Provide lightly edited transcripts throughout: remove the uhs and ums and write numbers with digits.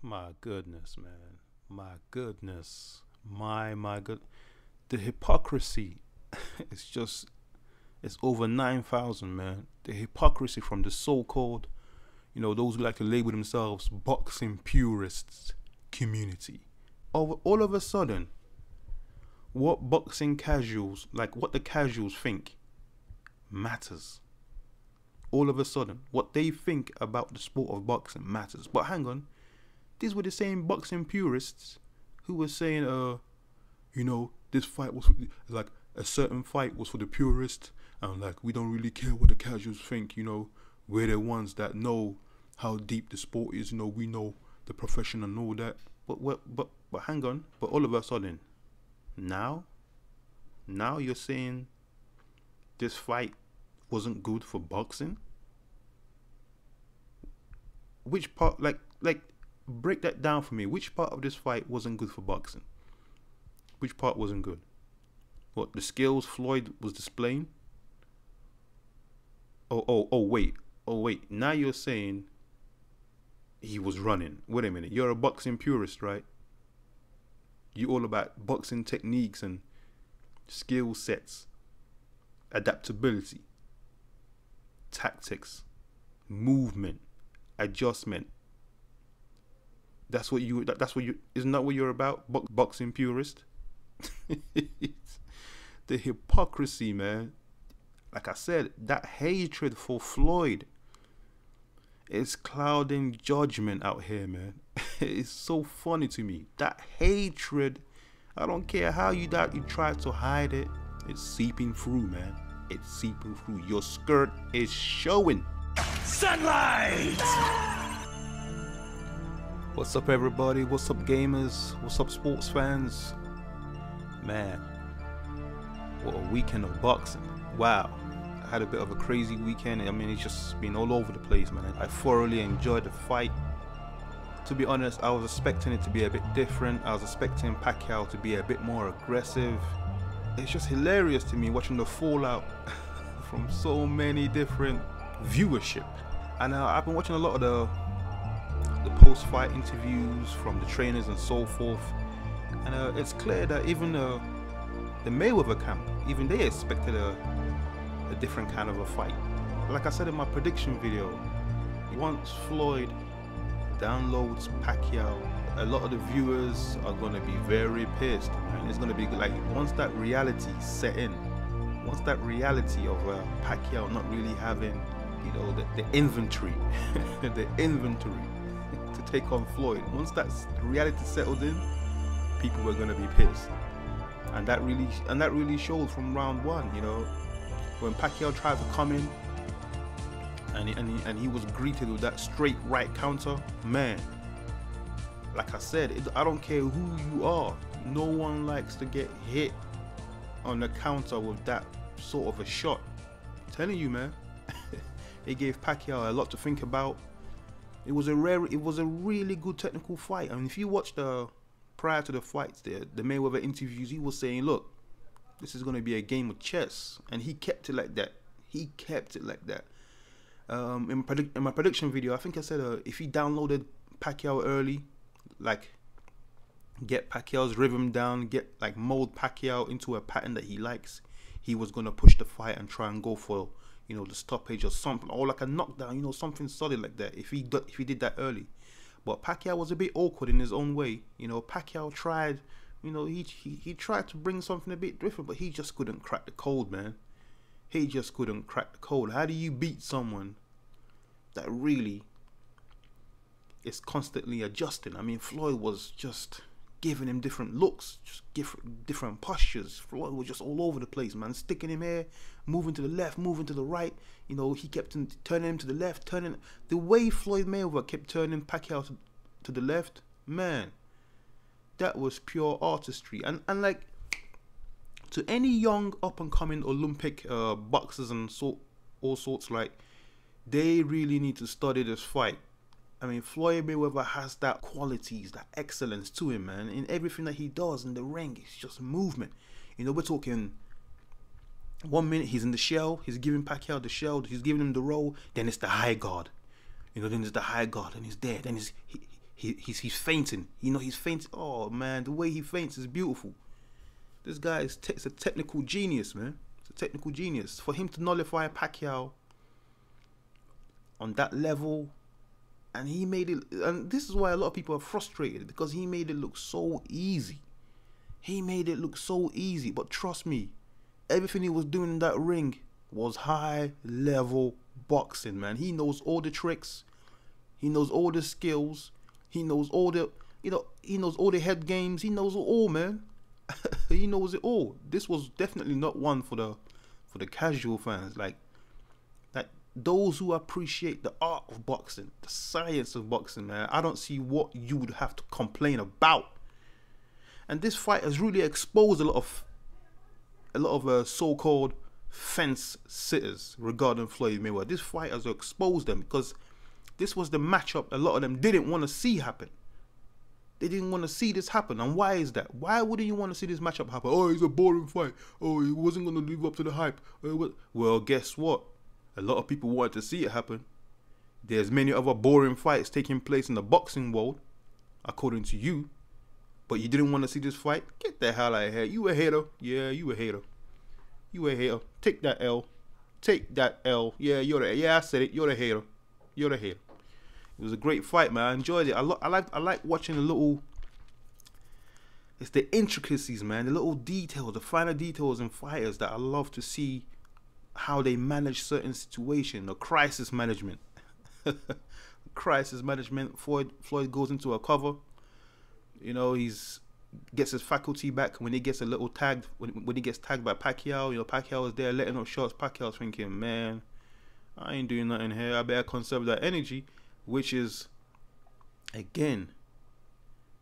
My goodness, man. My goodness. My good. The hypocrisy. It's just. It's over 9,000, man. The hypocrisy from the so-called, those who like to label themselves boxing purists community. All of a sudden, what boxing casuals, like what the casuals think, matters. All of a sudden, what they think about the sport of boxing matters. But hang on, these were the same boxing purists who were saying, this fight was like a certain fight was for the purists, and like we don't really care what the casuals think. We're the ones that know how deep the sport is. We know the profession and all that. But hang on. But all of a sudden, now you're saying this fight wasn't good for boxing. Which part, like break that down for me. Which part of this fight wasn't good for boxing? Which part wasn't good? What, the skills Floyd was displaying? Oh wait. Now you're saying he was running. Wait a minute. You're a boxing purist, right? You all about boxing techniques and skill sets, adaptability, tactics, movement, adjustment. That's what you. Isn't that what you're about? Boxing purist. The hypocrisy, man. Like I said, that hatred for Floyd is clouding judgment out here, man. It's so funny to me. That hatred, I don't care how you try to hide it, it's seeping through, man. It's seeping through. Your skirt is showing. Sunlight! What's up, everybody? What's up, gamers? What's up, sports fans? Man, what a weekend of boxing. Wow. I had a bit of a crazy weekend. I mean, it's just been all over the place, man. I thoroughly enjoyed the fight. To be honest, I was expecting it to be a bit different. I was expecting Pacquiao to be a bit more aggressive. It's just hilarious to me watching the fallout from so many different viewership. And I've been watching a lot of the post-fight interviews from the trainers and so forth. And it's clear that even the Mayweather camp, even they expected a different kind of a fight. Like I said in my prediction video, once Floyd downloads Pacquiao, a lot of the viewers are going to be very pissed, and it's going to be like, once that reality set in, once that reality of Pacquiao not really having the inventory the inventory to take on Floyd, once that reality settled in, people were going to be pissed. And that really showed from round one. When Pacquiao tried to come in and he was greeted with that straight right counter, man, like I said, I don't care who you are, no one likes to get hit on the counter with that sort of a shot. I'm telling you, man. It gave Pacquiao a lot to think about. It was a really good technical fight. I mean, if you watch prior to the fights, the Mayweather interviews, he was saying, look, this is going to be a game of chess, and he kept it like that. In my prediction video, I think I said if he downloaded Pacquiao early, like get Pacquiao's rhythm down, mold Pacquiao into a pattern that he likes, he was going to push the fight and try and go for the stoppage or something, or like a knockdown, something solid like that, if he did that early. But Pacquiao was a bit awkward in his own way. Pacquiao tried, he tried to bring something a bit different, but he just couldn't crack the code, man. He just couldn't crack the code. How do you beat someone that really is constantly adjusting? I mean, Floyd was just giving him different looks, just different postures. Floyd was just all over the place, man. Sticking him here, moving to the left, moving to the right. He kept turning him to the left, the way Floyd Mayweather kept turning Pacquiao to the left, man, that was pure artistry. And like, to any young up and coming Olympic boxers and all sorts, like, they really need to study this fight. I mean, Floyd Mayweather has that qualities, that excellence to him, man. In everything that he does in the ring, it's just movement. We're talking 1 minute he's in the shell, he's giving Pacquiao the shell, he's giving him the roll, then it's the high guard. Then it's the high guard, and he's there. Then he's fainting. You know, he's fainting. Oh man, the way he faints is beautiful. This guy is a technical genius, man. It's a technical genius. For him to nullify Pacquiao on that level, and he made it. And this is why a lot of people are frustrated, because he made it look so easy. He made it look so easy. But trust me, everything he was doing in that ring was high level boxing, man. He knows all the tricks. He knows all the skills. He knows all the, he knows all the head games. He knows it all, man. He knows it all. This was definitely not one for the casual fans. Like those who appreciate the art of boxing, the science of boxing, man. I don't see what you would have to complain about. And this fight has really exposed a lot of so-called fence sitters regarding Floyd Mayweather. This fight has exposed them, because this was the matchup a lot of them didn't want to see happen. They didn't want to see this happen. And why is that? Why wouldn't you want to see this matchup happen? Oh, it's a boring fight. Oh, he wasn't going to live up to the hype. Well, guess what? A lot of people wanted to see it happen. There's many other boring fights taking place in the boxing world, according to you. But you didn't want to see this fight? Get the hell out of here. You a hater. Yeah, you a hater. You a hater. Take that L. Take that L. Yeah, I said it. You're a hater. You're a hater. It was a great fight, man. I enjoyed it. I like watching the little. It's the intricacies, man. The little details, the finer details in fighters that I love to see how they manage certain situations. The crisis management. Crisis management. Floyd goes into a cover. You know, gets his faculty back when he gets a little tagged. When he gets tagged by Pacquiao, you know, Pacquiao is there letting up shots. Pacquiao's thinking, man, I ain't doing nothing here. I better conserve that energy. Which is, again,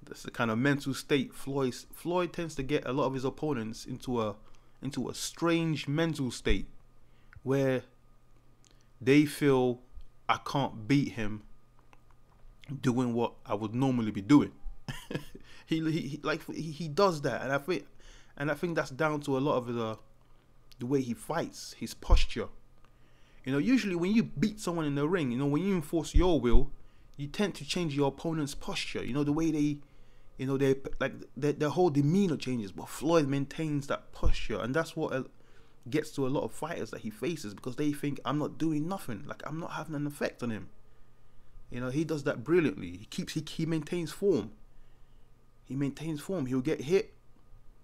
that's the kind of mental state Floyd tends to get a lot of his opponents into a strange mental state where they feel, I can't beat him doing what I would normally be doing. he does that, and I think that's down to a lot of the way he fights, his posture. You know, usually when you beat someone in the ring, you know, when you enforce your will, you tend to change your opponent's posture. You know, the way they, you know, their whole demeanor changes. But Floyd maintains that posture, and that's what gets to a lot of fighters that he faces, because they think, I'm not doing nothing. Like, I'm not having an effect on him. You know, he does that brilliantly. He maintains form. He maintains form. He'll get hit.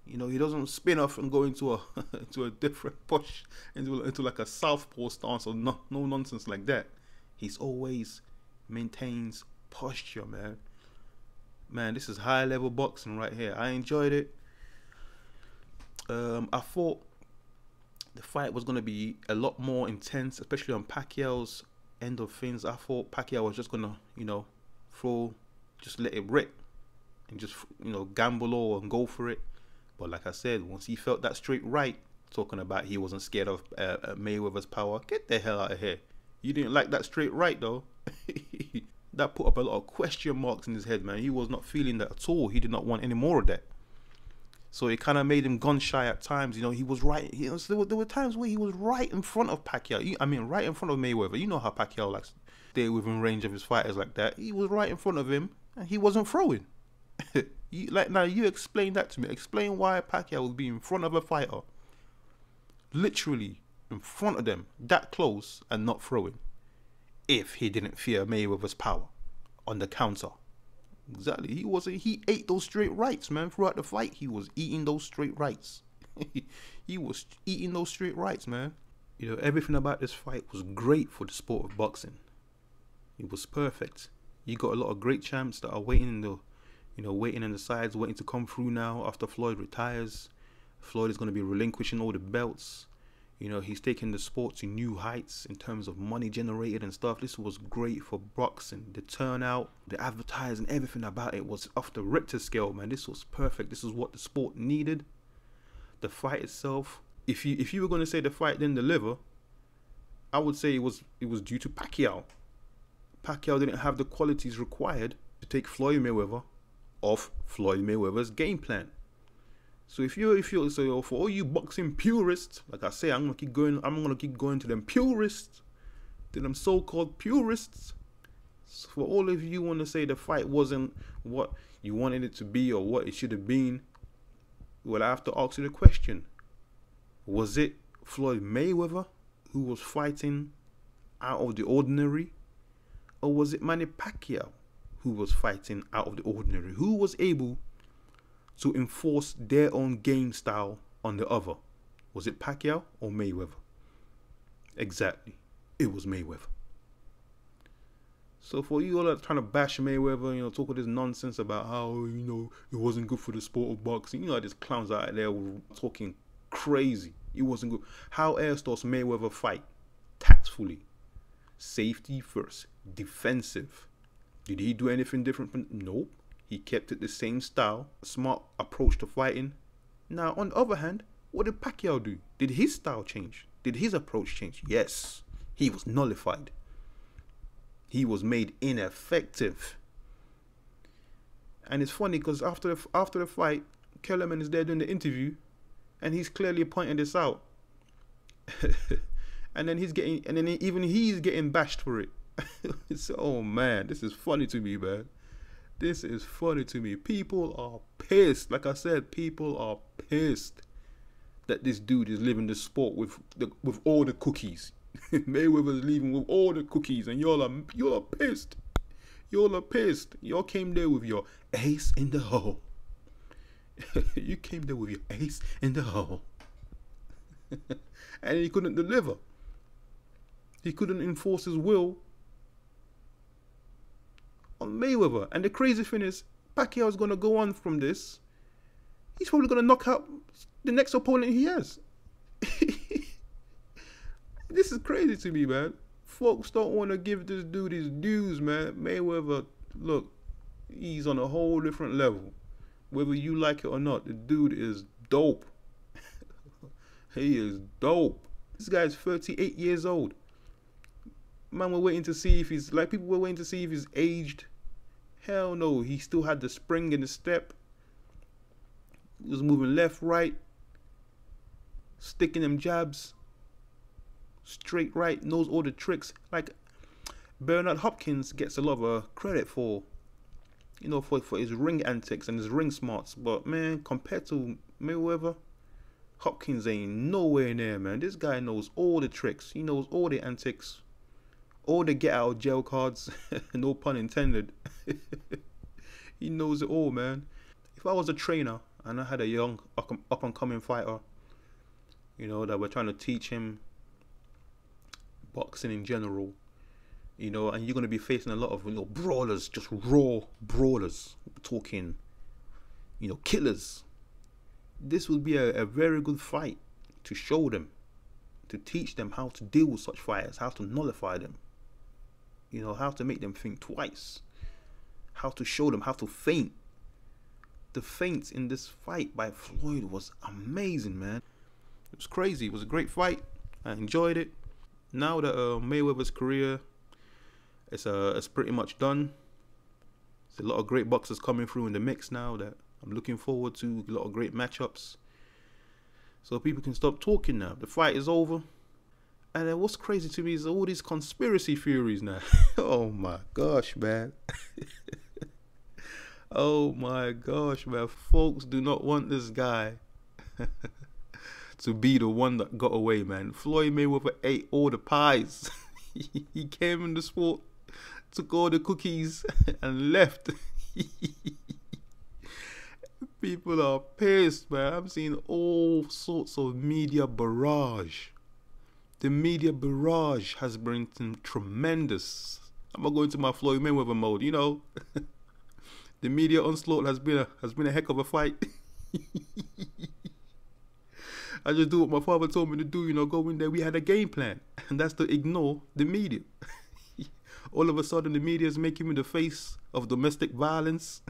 You know, he doesn't spin off and go into a different push, into like a southpaw stance, or no nonsense like that. He's always maintains posture, man. Man, this is high level boxing right here. I enjoyed it. I thought the fight was gonna be a lot more intense, especially on Pacquiao's end of things. I thought Pacquiao was just gonna, you know, just let it rip and just, you know, gamble all and go for it. But like I said, once he felt that straight right, talking about he wasn't scared of Mayweather's power, get the hell out of here. You didn't like that straight right, though. That put up a lot of question marks in his head, man. He was not feeling that at all. He did not want any more of that. So it kind of made him gun shy at times. You know, he was right. You know, so there were times where he was right in front of Pacquiao. I mean, right in front of Mayweather. You know how Pacquiao likes to stay within range of his fighters like that. He was right in front of him, and he wasn't throwing. Now you explain that to me. Explain why Pacquiao would be in front of a fighter, literally in front of them, that close, and not throwing, if he didn't fear Mayweather's power on the counter. Exactly. He ate those straight rights, man. Throughout the fight, he was eating those straight rights. He was eating those straight rights, man. You know, everything about this fight was great for the sport of boxing. It was perfect. You got a lot of great champs that are waiting in the, you know, waiting in the sides, waiting to come through now after Floyd retires. Floyd is going to be relinquishing all the belts. You know, he's taking the sport to new heights in terms of money generated and stuff. This was great for boxing. The turnout, the advertising, everything about it was off the Richter scale, man. This was perfect. This is what the sport needed. The fight itself, if you were going to say the fight didn't deliver, I would say it was due to Pacquiao. Pacquiao didn't have the qualities required to take Floyd Mayweather off Floyd Mayweather's game plan. So so for all you boxing purists, like I say, I'm gonna keep going to them purists, to them so-called purists. for all of you want to say the fight wasn't what you wanted it to be or what it should have been, well, I have to ask you the question. Was it Floyd Mayweather who was fighting out of the ordinary? Or was it Manny Pacquiao who was fighting out of the ordinary? Who was able to enforce their own game style on the other? Was it Pacquiao or Mayweather? Exactly. It was Mayweather. So for you all that are trying to bash Mayweather, talk all this nonsense about how, it wasn't good for the sport of boxing. There's clowns out there talking crazy. It wasn't good. How else does Mayweather fight? Tactfully. Safety first. Defensive. Did he do anything different? Nope. He kept it the same style. Smart approach to fighting. Now, on the other hand, what did Pacquiao do? Did his style change? Did his approach change? Yes. He was nullified. He was made ineffective. And it's funny because after the fight, Kellerman is there doing the interview, and he's clearly pointing this out. and then he's getting bashed for it. Oh man, this is funny to me, man. This is funny to me. People are pissed. Like I said, people are pissed that this dude is living the sport with all the cookies. Mayweather's leaving with all the cookies, and y'all are pissed. Y'all are pissed. Y'all came there with your ace in the hole. You came there with your ace in the hole. And he couldn't deliver. He couldn't enforce his will on Mayweather. And the crazy thing is, Pacquiao is going to go on from this. He's probably going to knock out the next opponent he has. This is crazy to me, man. Folks don't want to give this dude his dues, man. Mayweather, look, he's on a whole different level. Whether you like it or not, the dude is dope. He is dope. This guy's 38 years old. Man, we're waiting to see if people were waiting to see if he's aged. Hell no, he still had the spring in the step. He was moving left, right, sticking them jabs. Straight right, knows all the tricks. Like Bernard Hopkins gets a lot of credit for his ring antics and his ring smarts. But man, compared to Mayweather, Hopkins ain't nowhere near, man. This guy knows all the tricks. He knows all the antics, all the get out of jail cards. No pun intended. He knows it all, man. If I was a trainer and I had a young up and coming fighter, that we're trying to teach him boxing in general, and you're going to be facing a lot of brawlers, just raw brawlers, talking killers. This would be a very good fight to show them, to teach them how to deal with such fighters, how to nullify them, how to make them think twice, how to show them how to feint. The feints in this fight by Floyd was amazing, man. It was crazy. It was a great fight. I enjoyed it. Now that Mayweather's career is pretty much done, there's a lot of great boxers coming through in the mix now that I'm looking forward to. A lot of great matchups, so people can stop talking now. The fight is over. And then what's crazy to me is all these conspiracy theories now. Oh my gosh, man. Oh my gosh, man. Folks do not want this guy to be the one that got away, man. Floyd Mayweather ate all the pies. He came in the sport, took all the cookies, and left. People are pissed, man. I'm seeing all sorts of media barrage. The media barrage has been tremendous. I'm gonna go into my Floyd Mayweather mode, The media onslaught has been a heck of a fight. I just do what my father told me to do, go in there. We had a game plan, and that's to ignore the media. All of a sudden, the media is making me the face of domestic violence.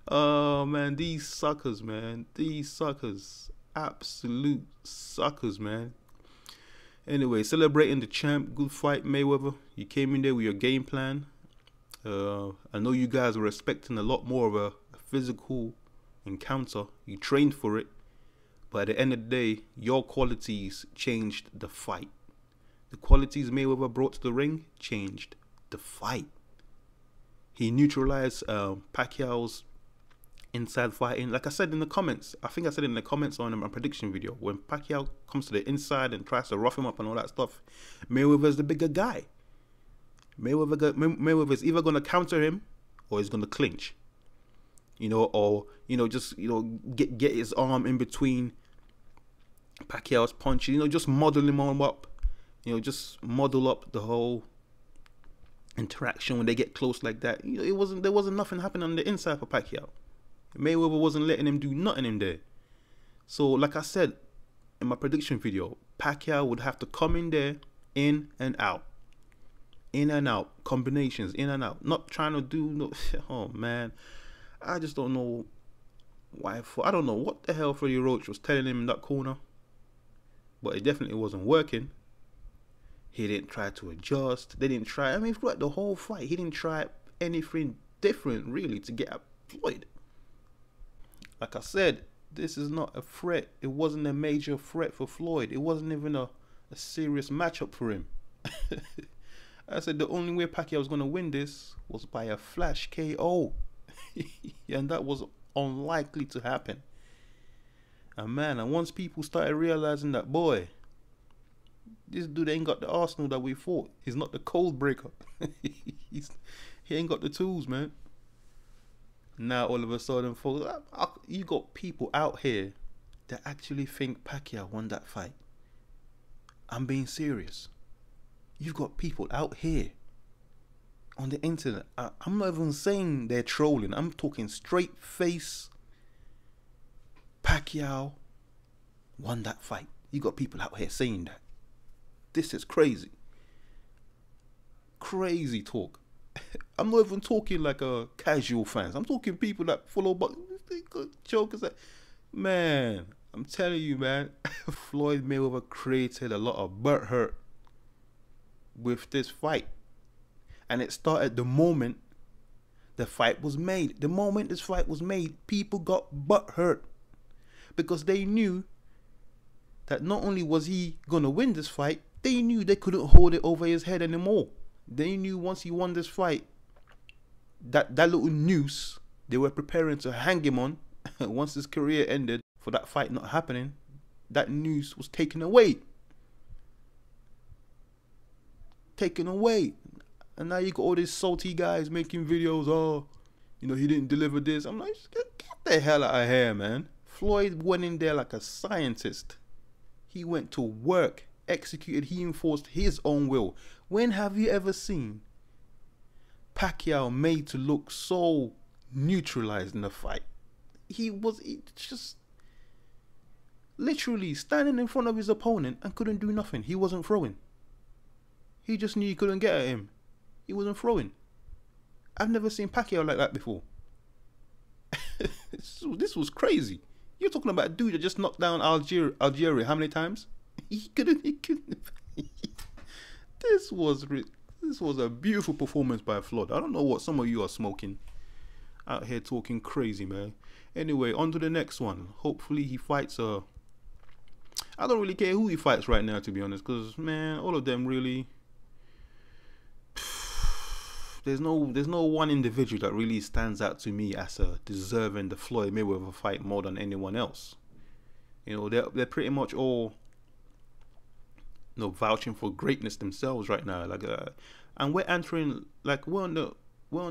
Oh, man, these suckers, man. These suckers. Absolute suckers, man. Anyway, celebrating the champ. Good fight, Mayweather. You came in there with your game plan. I know you guys were expecting a lot more of a physical encounter. You trained for it, but at the end of the day, your qualities changed the fight. The qualities Mayweather brought to the ring changed the fight. He neutralized Pacquiao's inside fighting. Like I said in the comments, I think I said in the comments on my prediction video, when Pacquiao comes to the inside and tries to rough him up and all that stuff, Mayweather's the bigger guy. Mayweather's either going to counter him or he's going to clinch. You know, or, you know, just, you know, get his arm in between Pacquiao's punches. You know, just model him on up. You know, just model up the whole interaction when they get close like that. You know, there wasn't nothing happening on the inside for Pacquiao. Mayweather wasn't letting him do nothing in there. So, like I said in my prediction video, Pacquiao would have to come in there, in and out, combinations, in and out. Not trying to do no. Oh man, I just don't know why. I don't know what the hell Freddie Roach was telling him in that corner, but it definitely wasn't working. He didn't try to adjust. They didn't try. I mean, throughout the whole fight, he didn't try anything different really to get at Floyd. Like I said, this is not a threat. It wasn't a major threat for Floyd. It wasn't even a serious matchup for him. I said the only way Pacquiao was going to win this was by a flash KO. And that was unlikely to happen. And man, and once people started realizing that, boy, this dude ain't got the arsenal that we thought. He's not the cold breaker. He ain't got the tools, man. Now all of a sudden, folks, you got people out here that actually think Pacquiao won that fight. I'm being serious. You've got people out here on the internet. I'm not even saying they're trolling. I'm talking straight face. Pacquiao won that fight. You got people out here saying that. This is crazy. Crazy talk. I'm not even talking like casual fans. I'm talking people that follow but jokers that, man, I'm telling you, man, Floyd Mayweather created a lot of butthurt with this fight. And it started the moment the fight was made. The moment this fight was made, people got butthurt because they knew that not only was he gonna win this fight, they knew they couldn't hold it over his head anymore. They knew once he won this fight, that little noose they were preparing to hang him on, once his career ended, for that fight not happening, that noose was taken away. Taken away. And now you got all these salty guys making videos, oh, you know, he didn't deliver this. I'm like, get the hell out of here, man. Floyd went in there like a scientist. He went to work, executed, he enforced his own will. When have you ever seen Pacquiao made to look so neutralized in a fight? He just literally standing in front of his opponent and couldn't do nothing. He wasn't throwing. He just knew he couldn't get at him. He wasn't throwing. I've never seen Pacquiao like that before. This was crazy. You're talking about a dude that just knocked down Algeria how many times? He couldn't. This was a beautiful performance by Floyd. I don't know what some of you are smoking out here talking crazy, man. Anyway, on to the next one. Hopefully he fights I don't really care who he fights right now, to be honest, because man, all of them really, there's no one individual that really stands out to me as deserving the Floyd Mayweather fight more than anyone else. You know, they're pretty much all, you know, vouching for greatness themselves right now. Like, and we're entering, like, we're on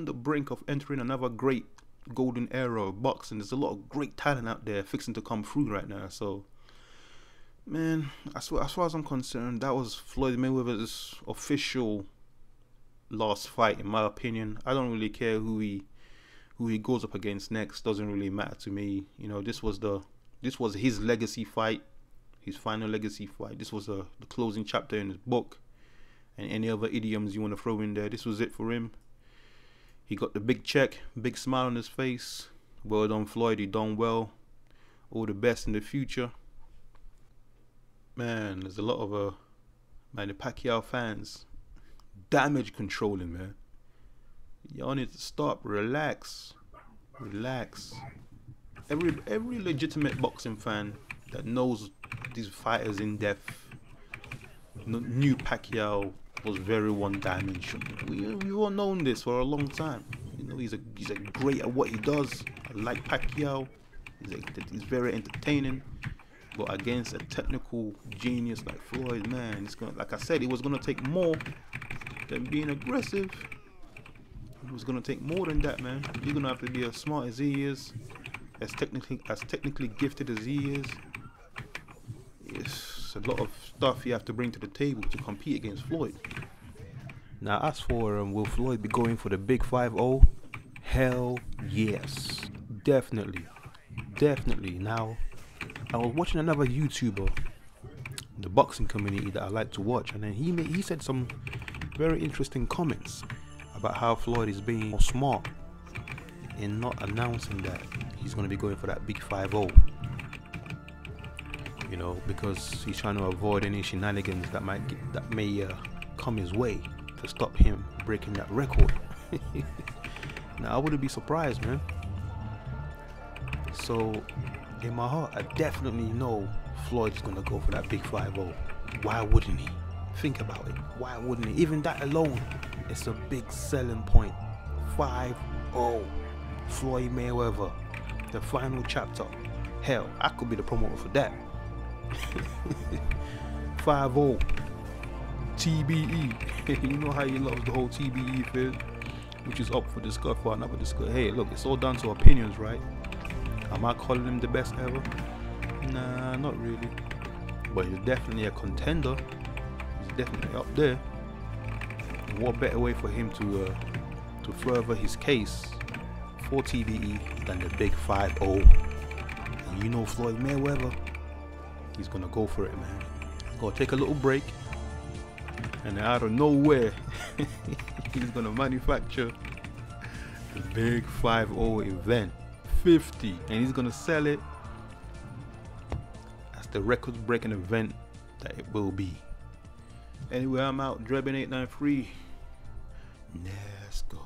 the brink of entering another great golden era of boxing. There's a lot of great talent out there fixing to come through right now. So, man, as far as I'm concerned, that was Floyd Mayweather's official last fight, in my opinion. I don't really care who he goes up against next. Doesn't really matter to me. You know, this was his legacy fight, his final legacy fight. This was the closing chapter in his book, and any other idioms you want to throw in there. This was it for him. He got the big check, big smile on his face. Well done, Floyd. You done well. All the best in the future. Man, there's a lot of the Pacquiao fans damage controlling, man. Y'all need to stop. Relax. Every legitimate boxing fan that knows these fighters in depth knew Pacquiao was very one-dimensional. We've all known this for a long time. You know, he's a great at what he does. I like Pacquiao. He's very entertaining. But against a technical genius like Floyd, man, it's gonna, like I said, it was gonna take more than being aggressive. It was gonna take more than that, man. You're gonna have to be as smart as he is, as technically gifted as he is. It's a lot of stuff you have to bring to the table to compete against Floyd. Now, as for will Floyd be going for the big 5-0? Hell yes, definitely. Now, I was watching another YouTuber, the boxing community that I like to watch, and then he said some very interesting comments about how Floyd is being smart in not announcing that he's going to be going for that big 5-0. You know, because he's trying to avoid any shenanigans that may come his way to stop him breaking that record. Now, I wouldn't be surprised, man. So, in my heart, I definitely know Floyd's gonna go for that big 5-0. Why wouldn't he? Think about it. Why wouldn't he? Even that alone, it's a big selling point. 5-0. Floyd Mayweather, the final chapter. Hell, I could be the promoter for that. 5-0. TBE. You know how he loves the whole TBE thing, which is up for discussion for another discussion. Hey, look, it's all down to opinions, right? Am I calling him the best ever? Nah, not really. But he's definitely a contender. He's definitely up there. And what better way for him to further his case for TBE than the big 5-0? And you know Floyd Mayweather, he's gonna go for it, man. Gonna take a little break, and then out of nowhere, he's gonna manufacture the big 5-0 event. 50, and he's gonna sell it as the record-breaking event that it will be. Anyway, I'm out. Drebin893. Let's go.